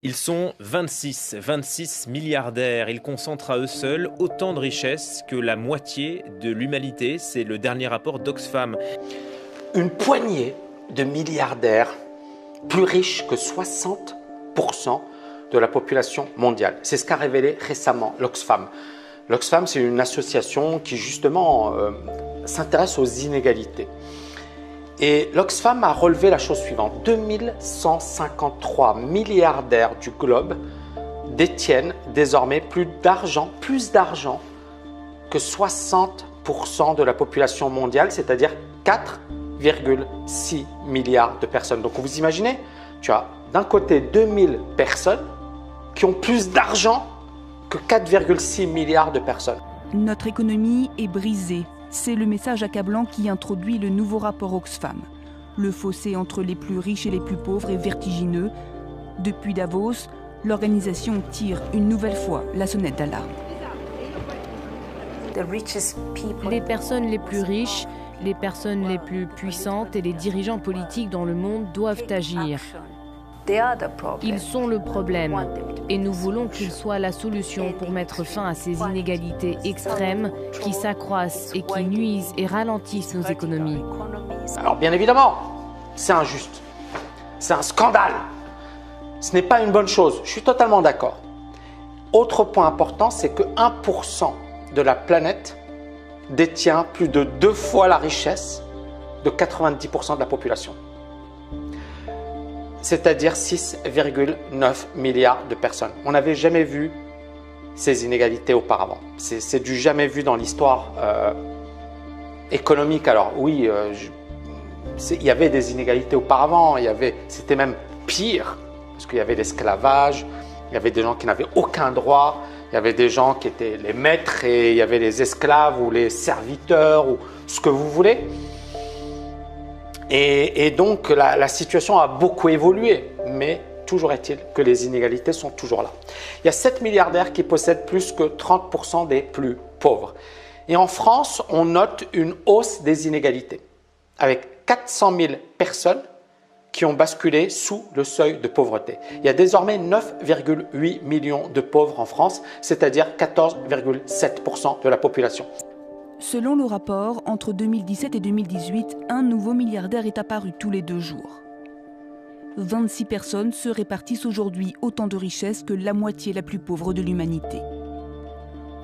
Ils sont 26 milliardaires. Ils concentrent à eux seuls autant de richesses que la moitié de l'humanité. C'est le dernier rapport d'Oxfam. Une poignée de milliardaires plus riches que 60% de la population mondiale. C'est ce qu'a révélé récemment l'Oxfam. L'Oxfam, c'est une association qui justement s'intéresse aux inégalités. Et l'Oxfam a relevé la chose suivante. 2153 milliardaires du globe détiennent désormais plus d'argent que 60% de la population mondiale, c'est-à-dire 4,6 milliards de personnes. Donc vous imaginez, tu as d'un côté 2000 personnes qui ont plus d'argent que 4,6 milliards de personnes. Notre économie est brisée. C'est le message accablant qui introduit le nouveau rapport Oxfam. Le fossé entre les plus riches et les plus pauvres est vertigineux. Depuis Davos, l'organisation tire une nouvelle fois la sonnette d'alarme. Les personnes les plus riches, les personnes les plus puissantes et les dirigeants politiques dans le monde doivent agir. Ils sont le problème et nous voulons qu'ils soient la solution pour mettre fin à ces inégalités extrêmes qui s'accroissent et qui nuisent et ralentissent nos économies. Alors bien évidemment, c'est injuste, c'est un scandale, ce n'est pas une bonne chose, je suis totalement d'accord. Autre point important, c'est que 1% de la planète détient plus de 2 fois la richesse de 90% de la population. C'est-à-dire 6,9 milliards de personnes. On n'avait jamais vu ces inégalités auparavant. C'est du jamais vu dans l'histoire économique. Alors oui, il y avait des inégalités auparavant, c'était même pire, parce qu'il y avait l'esclavage, il y avait des gens qui n'avaient aucun droit, il y avait des gens qui étaient les maîtres et il y avait les esclaves ou les serviteurs ou ce que vous voulez. Et donc la situation a beaucoup évolué, mais toujours est-il que les inégalités sont toujours là. Il y a 7 milliardaires qui possèdent plus que 30% des plus pauvres. Et en France, on note une hausse des inégalités, avec 400 000 personnes qui ont basculé sous le seuil de pauvreté. Il y a désormais 9,8 millions de pauvres en France, c'est-à-dire 14,7% de la population. Selon le rapport, entre 2017 et 2018, un nouveau milliardaire est apparu tous les 2 jours. 26 personnes se répartissent aujourd'hui autant de richesses que la moitié la plus pauvre de l'humanité.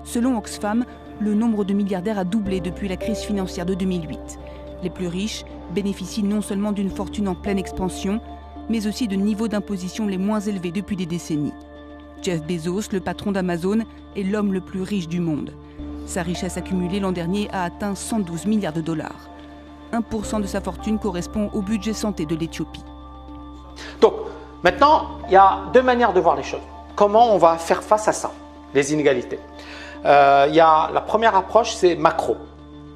Selon Oxfam, le nombre de milliardaires a doublé depuis la crise financière de 2008. Les plus riches bénéficient non seulement d'une fortune en pleine expansion, mais aussi de niveaux d'imposition les moins élevés depuis des décennies. Jeff Bezos, le patron d'Amazon, est l'homme le plus riche du monde. Sa richesse accumulée l'an dernier a atteint 112 milliards de dollars. 1% de sa fortune correspond au budget santé de l'Éthiopie. Donc, maintenant, il y a 2 manières de voir les choses. Comment on va faire face à ça, les inégalités? La première approche, c'est macro.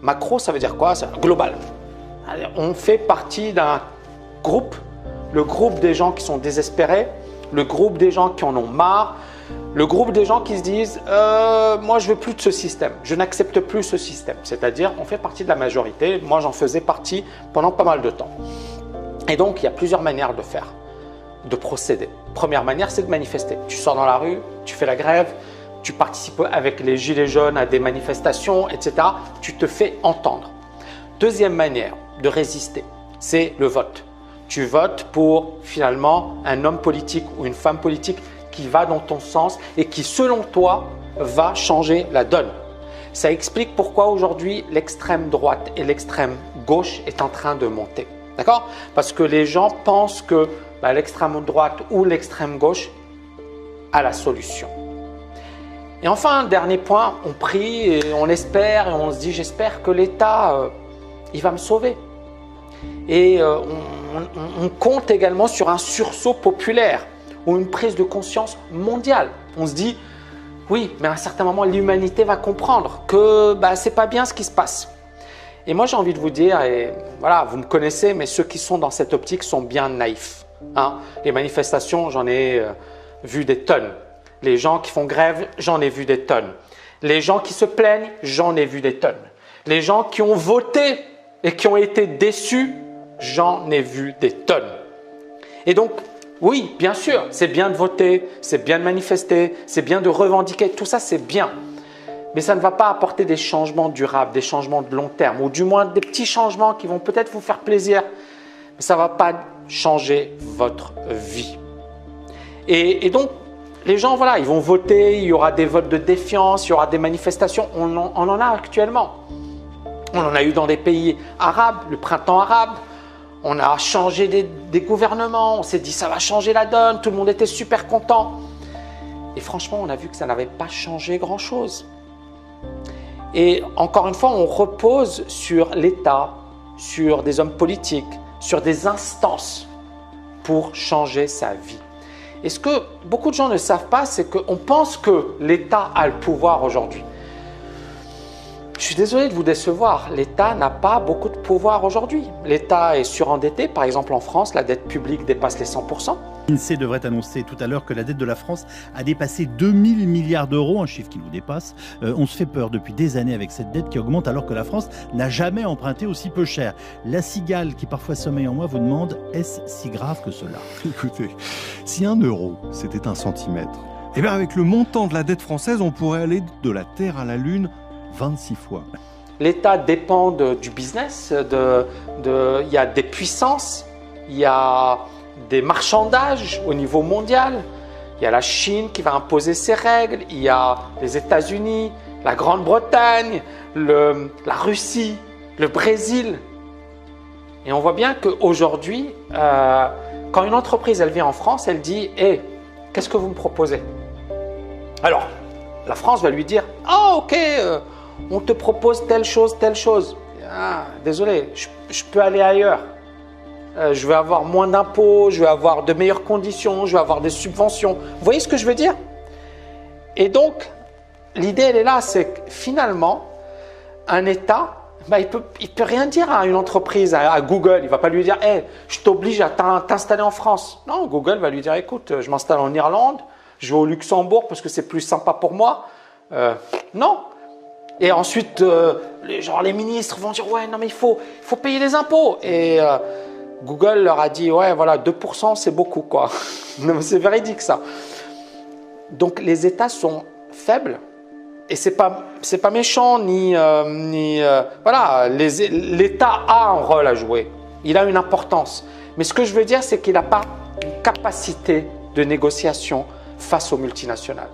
Macro, ça veut dire quoi? C'est global. On fait partie d'un groupe, le groupe des gens qui sont désespérés, le groupe des gens qui en ont marre, le groupe des gens qui se disent moi je veux plus de ce système, je n'accepte plus ce système. C'est-à-dire on fait partie de la majorité, moi j'en faisais partie pendant pas mal de temps. Et donc il y a plusieurs manières de faire, de procéder. Première manière, c'est de manifester. Tu sors dans la rue, tu fais la grève, tu participes avec les gilets jaunes à des manifestations, etc. Tu te fais entendre. Deuxième manière de résister, c'est le vote. Tu votes pour finalement un homme politique ou une femme politique qui va dans ton sens et qui, selon toi, va changer la donne. Ça explique pourquoi aujourd'hui l'extrême droite et l'extrême gauche est en train de monter. D'accord? Parce que les gens pensent que l'extrême droite ou l'extrême gauche a la solution. Et enfin, dernier point, on prie et on espère et on se dit j'espère que l'État, il va me sauver. Et on compte également sur un sursaut populaire ou une prise de conscience mondiale. On se dit, oui, mais à un certain moment, l'humanité va comprendre que ce n'est pas bien ce qui se passe. Et moi, j'ai envie de vous dire, et voilà, vous me connaissez, mais ceux qui sont dans cette optique sont bien naïfs. Les manifestations, j'en ai vu des tonnes. Les gens qui font grève, j'en ai vu des tonnes. Les gens qui se plaignent, j'en ai vu des tonnes. Les gens qui ont voté et qui ont été déçus, j'en ai vu des tonnes. Et donc, Oui, bien sûr, c'est bien de voter, c'est bien de manifester, c'est bien de revendiquer, tout ça c'est bien. Mais ça ne va pas apporter des changements durables, des changements de long terme, ou du moins des petits changements qui vont peut-être vous faire plaisir, mais ça ne va pas changer votre vie. Et donc, les gens, voilà, ils vont voter, il y aura des votes de défiance, il y aura des manifestations, on en a actuellement. On en a eu dans des pays arabes, le printemps arabe, on a changé des gouvernements, on s'est dit ça va changer la donne, tout le monde était super content. Et franchement, on a vu que ça n'avait pas changé grand-chose. Et encore une fois, on repose sur l'État, sur des hommes politiques, sur des instances pour changer sa vie. Et ce que beaucoup de gens ne savent pas, c'est qu'on pense que l'État a le pouvoir aujourd'hui. Je suis désolé de vous décevoir, l'État n'a pas beaucoup de pouvoir aujourd'hui. L'État est surendetté, par exemple en France, la dette publique dépasse les 100%. L'INSEE devrait annoncer tout à l'heure que la dette de la France a dépassé 2000 milliards d'euros, un chiffre qui nous dépasse. On se fait peur depuis des années avec cette dette qui augmente alors que la France n'a jamais emprunté aussi peu cher. La cigale qui parfois sommeille en moi vous demande, est-ce si grave que cela? Écoutez, si 1 euro c'était 1 centimètre, eh bien avec le montant de la dette française, on pourrait aller de la Terre à la Lune 26 fois. L'État dépend du business, il y a des puissances, il y a des marchandages au niveau mondial, il y a la Chine qui va imposer ses règles, il y a les États-Unis, la Grande-Bretagne, la Russie, le Brésil. Et on voit bien qu'aujourd'hui, quand une entreprise elle vient en France, elle dit « Hey, qu'est-ce que vous me proposez ?» Alors, la France va lui dire « Ah, ok, on te propose telle chose, telle chose. Ah, désolé, je peux aller ailleurs. Je vais avoir moins d'impôts, je vais avoir de meilleures conditions, je vais avoir des subventions. » Vous voyez ce que je veux dire? Et donc, l'idée, elle est là, c'est que finalement, un État, il peut rien dire à une entreprise, à Google. Il ne va pas lui dire « Hey, je t'oblige à t'installer en France. » Non, Google va lui dire « Écoute, je m'installe en Irlande, je vais au Luxembourg parce que c'est plus sympa pour moi. » Non. Et ensuite, les ministres vont dire « Ouais, non mais il faut payer les impôts. » Et Google leur a dit « Ouais, voilà, 2% c'est beaucoup quoi. » C'est véridique ça. Donc les États sont faibles et c'est pas méchant voilà, l'État a un rôle à jouer. Il a une importance. Mais ce que je veux dire, c'est qu'il n'a pas une capacité de négociation face aux multinationales.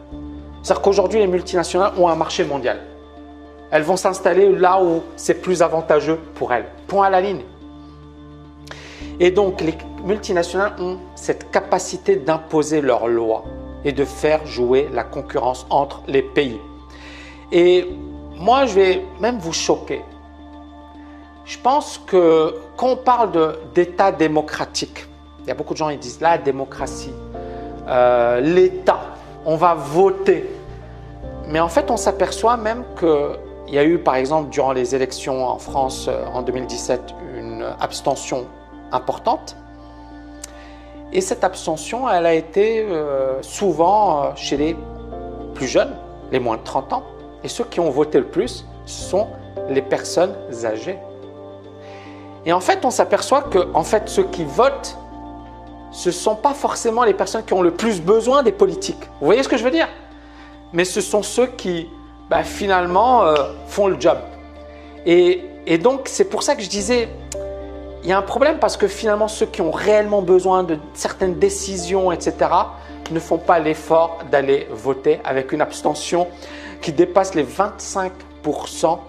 C'est-à-dire qu'aujourd'hui, les multinationales ont un marché mondial. Elles vont s'installer là où c'est plus avantageux pour elles. Point à la ligne. Et donc, les multinationales ont cette capacité d'imposer leurs lois et de faire jouer la concurrence entre les pays. Et moi, je vais même vous choquer. Je pense que quand on parle d'État démocratique, il y a beaucoup de gens qui disent la démocratie, l'État, on va voter. Mais en fait, on s'aperçoit même qu'il y a eu, par exemple, durant les élections en France en 2017, une abstention importante. Et cette abstention, elle a été souvent chez les plus jeunes, les moins de 30 ans. Et ceux qui ont voté le plus, ce sont les personnes âgées. Et en fait, on s'aperçoit que ceux qui votent, ce ne sont pas forcément les personnes qui ont le plus besoin des politiques. Vous voyez ce que je veux dire? Mais ce sont ceux qui, finalement, font le job. Et donc, c'est pour ça que je disais, il y a un problème parce que finalement, ceux qui ont réellement besoin de certaines décisions, etc., ne font pas l'effort d'aller voter avec une abstention qui dépasse les 25%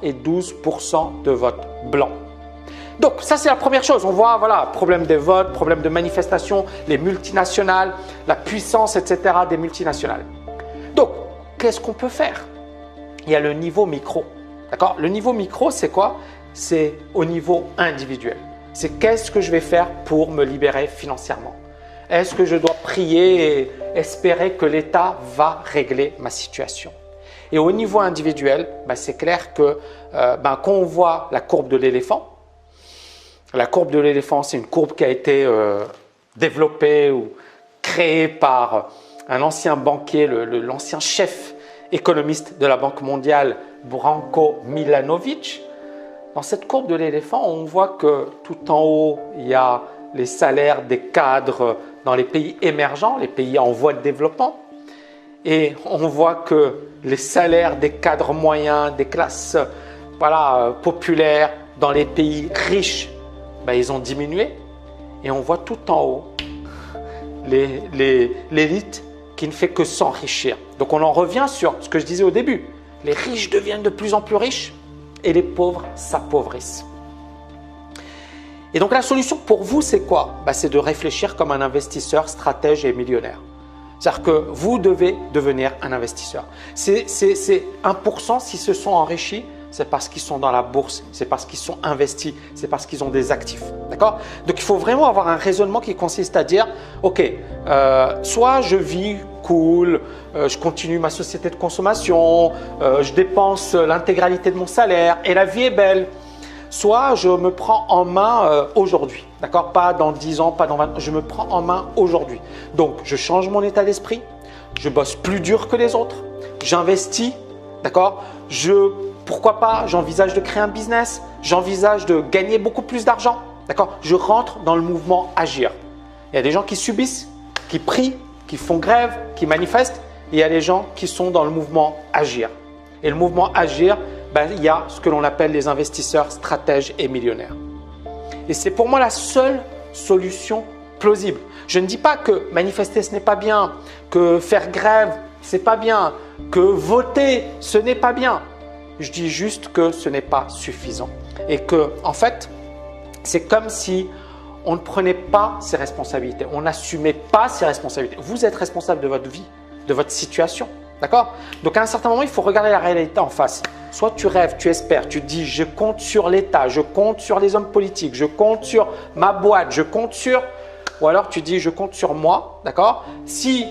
et 12% de vote blanc. Donc, ça, c'est la première chose. On voit, voilà, problème des votes, problème de manifestation, les multinationales, la puissance, etc. des multinationales. Donc, qu'est-ce qu'on peut faire? Il y a le niveau micro. D'accord? Le niveau micro, c'est quoi? C'est au niveau individuel. C'est qu'est-ce que je vais faire pour me libérer financièrement? Est-ce que je dois prier et espérer que l'État va régler ma situation? Et au niveau individuel, c'est clair que quand on voit la courbe de l'éléphant, la courbe de l'éléphant, c'est une courbe qui a été développée ou créée par un ancien banquier, l'ancien chef économiste de la Banque mondiale, Branko Milanovic. Dans cette courbe de l'éléphant, on voit que tout en haut, il y a les salaires des cadres dans les pays émergents, les pays en voie de développement. Et on voit que les salaires des cadres moyens, des classes populaires dans les pays riches, ils ont diminué. Et on voit tout en haut l'élite qui ne fait que s'enrichir. Donc on en revient sur ce que je disais au début. Les riches deviennent de plus en plus riches et les pauvres s'appauvrissent. Et donc la solution pour vous, c'est quoi? C'est de réfléchir comme un investisseur, stratège et millionnaire. C'est-à-dire que vous devez devenir un investisseur. C'est 1% s'ils se sont enrichis, c'est parce qu'ils sont dans la bourse, c'est parce qu'ils sont investis, c'est parce qu'ils ont des actifs. D'accord? Donc il faut vraiment avoir un raisonnement qui consiste à dire, ok, soit je vis cool, je continue ma société de consommation, je dépense l'intégralité de mon salaire et la vie est belle. Soit je me prends en main aujourd'hui, d'accord? Pas dans 10 ans, pas dans 20 ans, je me prends en main aujourd'hui. Donc, je change mon état d'esprit, je bosse plus dur que les autres, j'investis, d'accord? Pourquoi pas, j'envisage de créer un business, j'envisage de gagner beaucoup plus d'argent, d'accord? Je rentre dans le mouvement agir. Il y a des gens qui subissent, qui prient, qui font grève, qui manifestent, et il y a des gens qui sont dans le mouvement agir. Et le mouvement agir, il y a ce que l'on appelle les investisseurs stratèges et millionnaires. Et c'est pour moi la seule solution plausible. Je ne dis pas que manifester ce n'est pas bien, que faire grève ce n'est pas bien, que voter ce n'est pas bien. Je dis juste que ce n'est pas suffisant. Et que en fait, c'est comme si on ne prenait pas ses responsabilités, on n'assumait pas ses responsabilités. Vous êtes responsable de votre vie, de votre situation. D'accord? Donc à un certain moment, il faut regarder la réalité en face. Soit tu rêves, tu espères, tu te dis je compte sur l'État, je compte sur les hommes politiques, je compte sur ma boîte, je compte sur… Ou alors tu dis je compte sur moi, d'accord? Si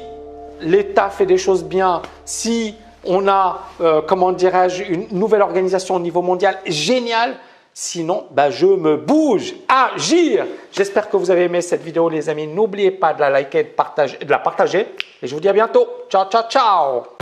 l'État fait des choses bien, si on a, une nouvelle organisation au niveau mondial, génial. Sinon, je me bouge, agir. J'espère que vous avez aimé cette vidéo les amis. N'oubliez pas de la liker, de la partager. Et je vous dis à bientôt. Ciao, ciao, ciao.